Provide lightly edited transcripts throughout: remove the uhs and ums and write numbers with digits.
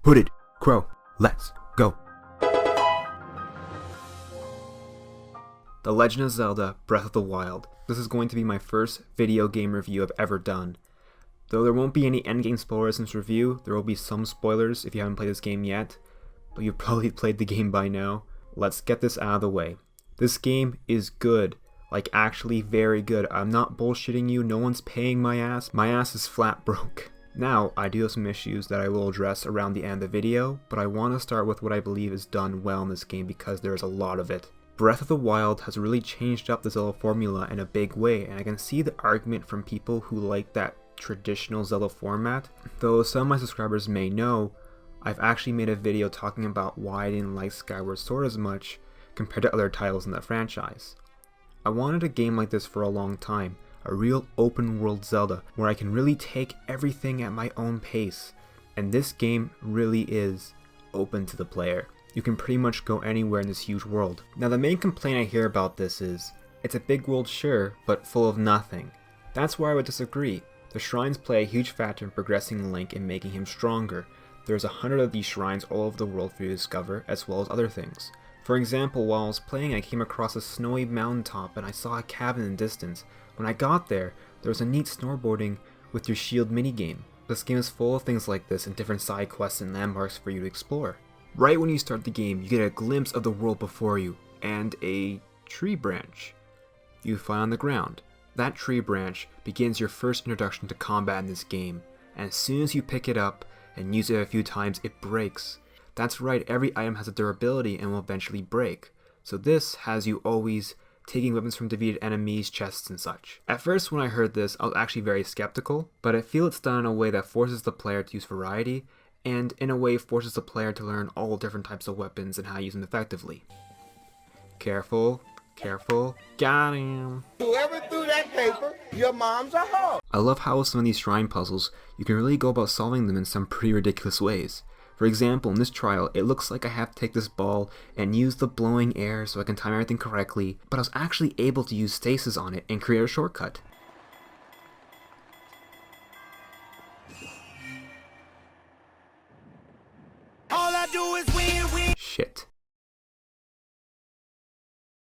Hooded Crow, let's go. The Legend of Zelda Breath of the Wild. This is going to be my first video game review I've ever done. Though there won't be any endgame spoilers in this review, there will be some spoilers if you haven't played this game yet, but you've probably played the game by now. Let's get this out of the way. This game is good, like actually very good. I'm not bullshitting you, no one's paying my ass. My ass is flat broke. Now, I do have some issues that I will address around the end of the video, but I want to start with what I believe is done well in this game because there is a lot of it. Breath of the Wild has really changed up the Zelda formula in a big way, and I can see the argument from people who like that traditional Zelda format. Though some of my subscribers may know, I've actually made a video talking about why I didn't like Skyward Sword as much compared to other titles in the franchise. I wanted a game like this for a long time, a real open world Zelda where I can really take everything at my own pace, and this game really is open to the player. You can pretty much go anywhere in this huge world. Now the main complaint I hear about this is, it's a big world sure, but full of nothing. That's where I would disagree. The shrines play a huge factor in progressing Link and making him stronger. There's 100 of these shrines all over the world for you to discover, as well as other things. For example, while I was playing I came across a snowy mountaintop and I saw a cabin in the distance. When I got there was a neat snowboarding with your shield minigame. This game is full of things like this and different side quests and landmarks for you to explore. Right when you start the game, you get a glimpse of the world before you, and a tree branch you find on the ground. That tree branch begins your first introduction to combat in this game, and as soon as you pick it up and use it a few times, it breaks. That's right, every item has a durability and will eventually break. So this has you always taking weapons from defeated enemies, chests, and such. At first when I heard this, I was actually very skeptical, but I feel it's done in a way that forces the player to use variety, and in a way forces the player to learn all different types of weapons and how to use them effectively. Careful, careful, got him. Whoever threw that paper, your mom's a hoe. I love how with some of these shrine puzzles, you can really go about solving them in some pretty ridiculous ways. For example, in this trial, it looks like I have to take this ball and use the blowing air so I can time everything correctly, but I was actually able to use stasis on it and create a shortcut. All I do is win, win. Shit.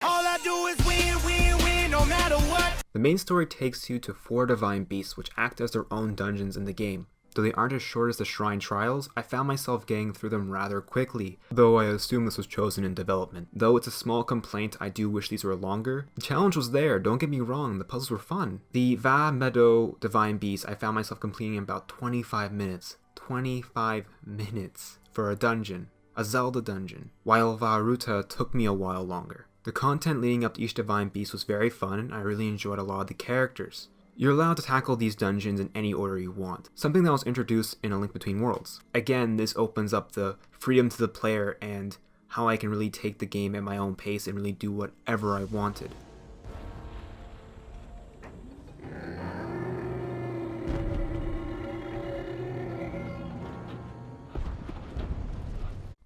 All I do is win, win, win, no matter what. The main story takes you to 4 divine beasts which act as their own dungeons in the game. Though they aren't as short as the shrine trials, I found myself getting through them rather quickly, though I assume this was chosen in development. Though it's a small complaint, I do wish these were longer. The challenge was there, don't get me wrong, the puzzles were fun. The Va Meadow divine beast I found myself completing in about 25 minutes. 25 minutes for a dungeon, a Zelda dungeon, while Va Ruta took me a while longer. The content leading up to each divine beast was very fun, and I really enjoyed a lot of the characters. You're allowed to tackle these dungeons in any order you want, something that was introduced in A Link Between Worlds. Again, this opens up the freedom to the player and how I can really take the game at my own pace and really do whatever I wanted.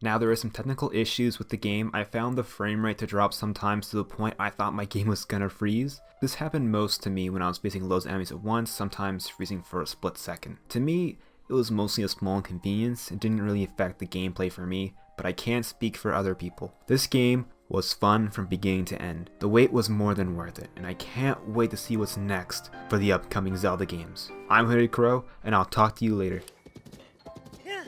Now there are some technical issues with the game. I found the frame rate to drop sometimes to the point I thought my game was gonna freeze. This happened most to me when I was facing loads of enemies at once, sometimes freezing for a split second. To me, it was mostly a small inconvenience. It didn't really affect the gameplay for me, but I can't speak for other people. This game was fun from beginning to end. The wait was more than worth it, and I can't wait to see what's next for the upcoming Zelda games. I'm HoodedCrow, and I'll talk to you later. Yeah.